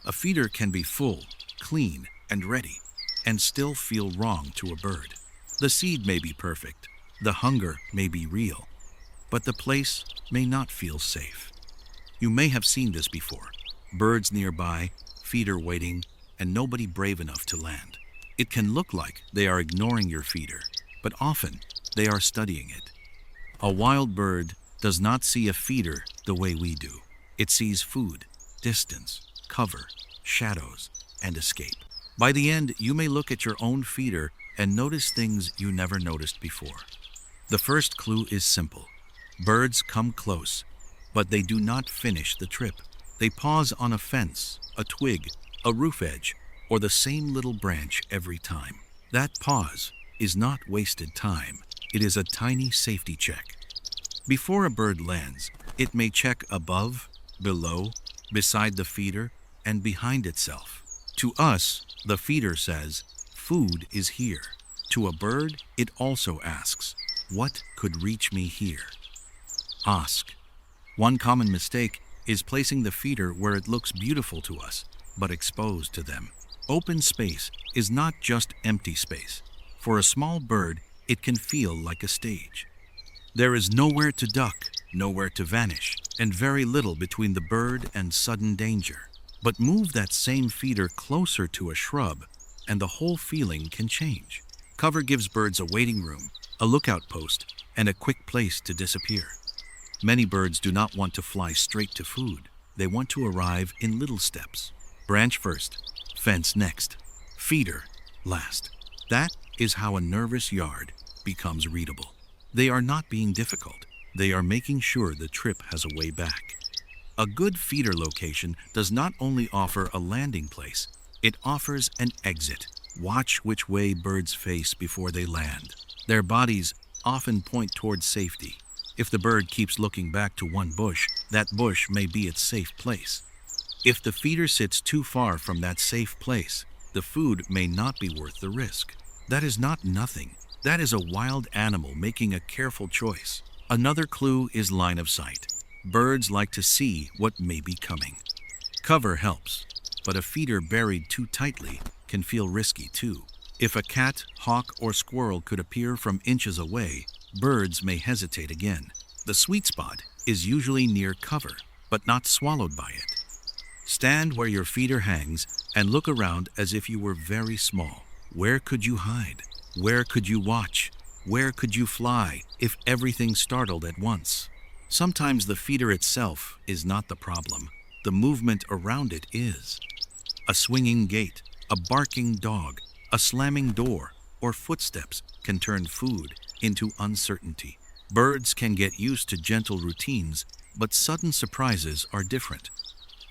A feeder can be full, clean, and ready, and still feel wrong to a bird. The seed may be perfect, the hunger may be real, but the place may not feel safe. You may have seen this before. Birds nearby, feeder waiting, and nobody brave enough to land. It can look like they are ignoring your feeder, but often they are studying it. A wild bird does not see a feeder the way we do. It sees food, distance, cover, shadows, and escape. By the end, you may look at your own feeder and notice things you never noticed before. The first clue is simple. Birds come close, but they do not finish the trip. They pause on a fence, a twig, a roof edge, or the same little branch every time. That pause is not wasted time. It is a tiny safety check. Before a bird lands, it may check above, below, beside the feeder, and behind itself. To us, the feeder says, "Food is here." To a bird, it also asks, "What could reach me here?" Ask. One common mistake is placing the feeder where it looks beautiful to us, but exposed to them. Open space is not just empty space. For a small bird, it can feel like a stage. There is nowhere to duck, nowhere to vanish, and very little between the bird and sudden danger. But move that same feeder closer to a shrub, and the whole feeling can change. Cover gives birds a waiting room, a lookout post, and a quick place to disappear. Many birds do not want to fly straight to food. They want to arrive in little steps. Branch first, fence next, feeder last. That is how a nervous yard becomes readable. They are not being difficult. They are making sure the trip has a way back. A good feeder location does not only offer a landing place, it offers an exit. Watch which way birds face before they land. Their bodies often point towards safety. If the bird keeps looking back to one bush, that bush may be its safe place. If the feeder sits too far from that safe place, the food may not be worth the risk. That is not nothing. That is a wild animal making a careful choice. Another clue is line of sight. Birds like to see what may be coming. Cover helps, but a feeder buried too tightly can feel risky too. If a cat, hawk, or squirrel could appear from inches away, birds may hesitate again. The sweet spot is usually near cover, but not swallowed by it. Stand where your feeder hangs and look around as if you were very small. Where could you hide? Where could you watch? Where could you fly if everything startled at once? Sometimes the feeder itself is not the problem. The movement around it is. A swinging gate, a barking dog, a slamming door, or footsteps can turn food into uncertainty. Birds can get used to gentle routines, but sudden surprises are different.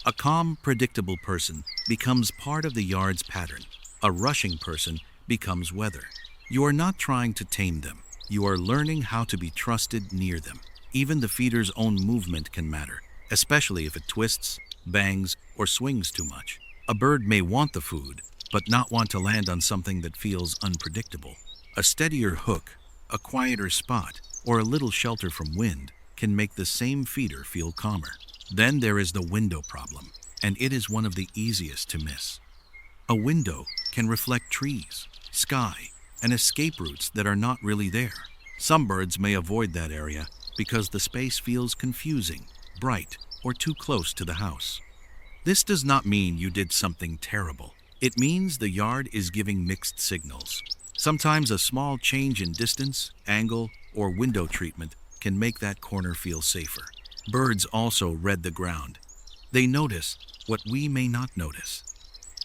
A calm, predictable person becomes part of the yard's pattern. A rushing person becomes weather. You are not trying to tame them. You are learning how to be trusted near them. Even the feeder's own movement can matter, especially if it twists, bangs, or swings too much. A bird may want the food, but not want to land on something that feels unpredictable. A steadier hook, a quieter spot, or a little shelter from wind can make the same feeder feel calmer. Then there is the window problem, and it is one of the easiest to miss. A window can reflect trees, sky, and escape routes that are not really there. Some birds may avoid that area because the space feels confusing, bright, or too close to the house. This does not mean you did something terrible. It means the yard is giving mixed signals. Sometimes a small change in distance, angle, or window treatment can make that corner feel safer. Birds also read the ground. They notice what we may not notice.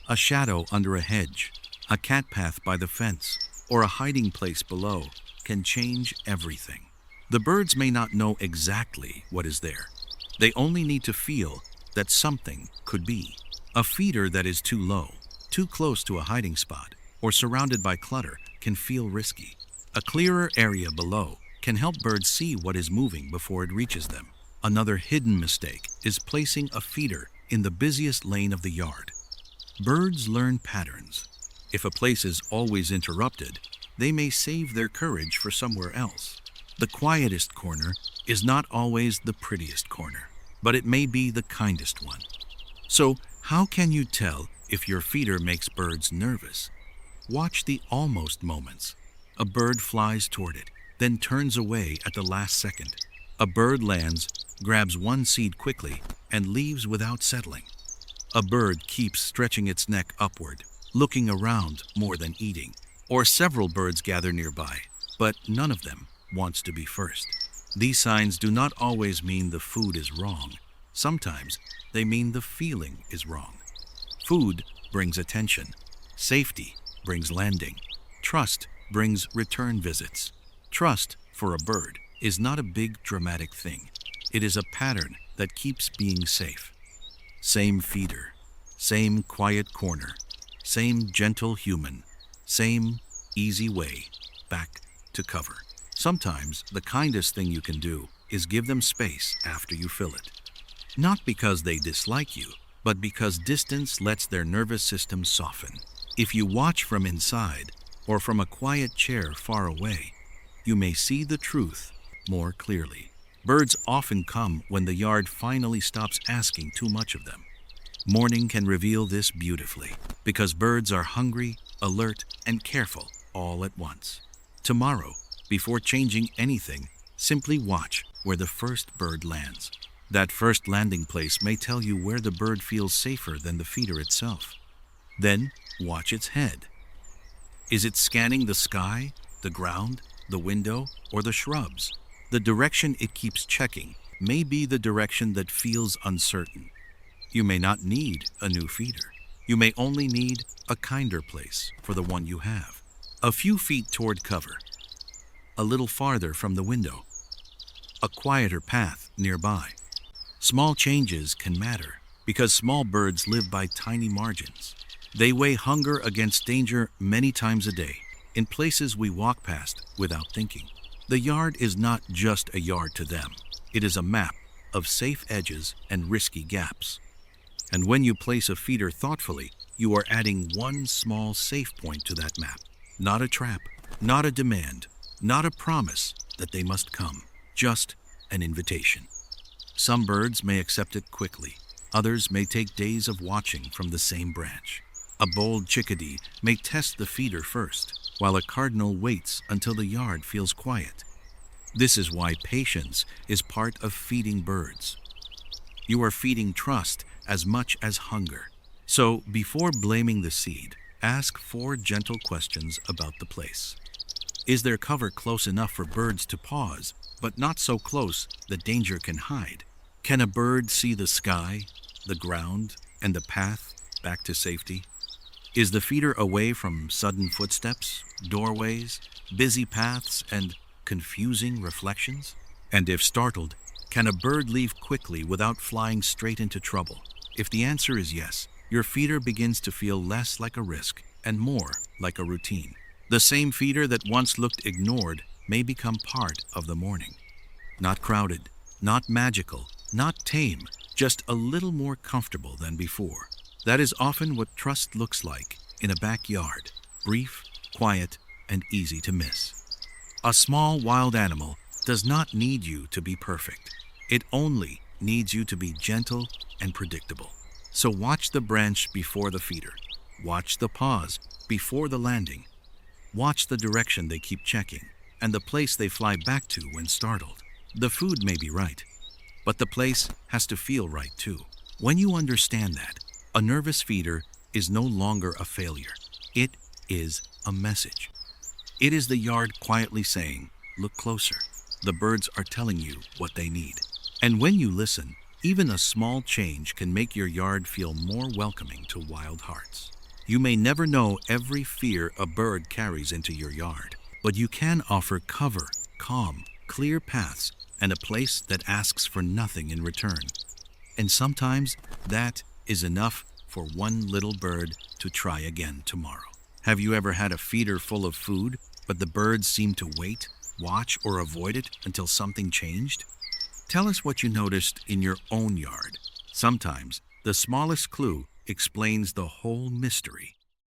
A shadow under a hedge, a cat path by the fence, or a hiding place below can change everything. The birds may not know exactly what is there. They only need to feel that something could be. A feeder that is too low, too close to a hiding spot, or surrounded by clutter can feel risky. A clearer area below can help birds see what is moving before it reaches them. Another hidden mistake is placing a feeder in the busiest lane of the yard. Birds learn patterns. If a place is always interrupted, they may save their courage for somewhere else. The quietest corner is not always the prettiest corner, but it may be the kindest one. So How can you tell if your feeder makes birds nervous? Watch the almost moments. A bird flies toward it, then turns away at the last second. A bird lands, grabs one seed quickly, and leaves without settling. A bird keeps stretching its neck upward, looking around more than eating. Or several birds gather nearby, but none of them wants to be first. These signs do not always mean the food is wrong. Sometimes they mean the feeling is wrong. Food brings attention. Safety brings landing. Trust brings return visits. Trust, for a bird, is not a big dramatic thing. It is a pattern that keeps being safe. Same feeder, same quiet corner, same gentle human, same easy way back to cover. Sometimes the kindest thing you can do is give them space after you fill it. Not because they dislike you, but because distance lets their nervous system soften. If you watch from inside or from a quiet chair far away, you may see the truth more clearly. Birds often come when the yard finally stops asking too much of them. Morning can reveal this beautifully, because birds are hungry, alert, and careful all at once. Tomorrow, before changing anything, simply watch where the first bird lands. That first landing place may tell you where the bird feels safer than the feeder itself. Then, watch its head. Is it scanning the sky, the ground, the window, or the shrubs? The direction it keeps checking may be the direction that feels uncertain. You may not need a new feeder. You may only need a kinder place for the one you have. A few feet toward cover, a little farther from the window, a quieter path nearby. Small changes can matter because small birds live by tiny margins. They weigh hunger against danger many times a day in places we walk past without thinking. The yard is not just a yard to them. It is a map of safe edges and risky gaps. And when you place a feeder thoughtfully, you are adding one small safe point to that map. Not a trap, not a demand, not a promise that they must come, just an invitation. Some birds may accept it quickly. Others may take days of watching from the same branch. A bold chickadee may test the feeder first, while a cardinal waits until the yard feels quiet. This is why patience is part of feeding birds. You are feeding trust as much as hunger. So, before blaming the seed, ask 4 gentle questions about the place. Is there cover close enough for birds to pause, but not so close that danger can hide? Can a bird see the sky, the ground, and the path back to safety? Is the feeder away from sudden footsteps, doorways, busy paths, and confusing reflections? And if startled, can a bird leave quickly without flying straight into trouble? If the answer is yes, your feeder begins to feel less like a risk and more like a routine. The same feeder that once looked ignored may become part of the morning. Not crowded, not magical, not tame, just a little more comfortable than before. That is often what trust looks like in a backyard, brief, quiet, and easy to miss. A small wild animal does not need you to be perfect. It only needs you to be gentle and predictable. So watch the branch before the feeder. Watch the pause before the landing. Watch the direction they keep checking and the place they fly back to when startled. The food may be right, but the place has to feel right too. When you understand that, a nervous feeder is no longer a failure. It is a message. It is the yard quietly saying, "Look closer." The birds are telling you what they need. And when you listen, even a small change can make your yard feel more welcoming to wild hearts. You may never know every fear a bird carries into your yard, but you can offer cover, calm, clear paths, and a place that asks for nothing in return. And sometimes that is enough for one little bird to try again tomorrow. Have you ever had a feeder full of food, but the birds seemed to wait, watch, or avoid it until something changed? Tell us what you noticed in your own yard. Sometimes the smallest clue explains the whole mystery.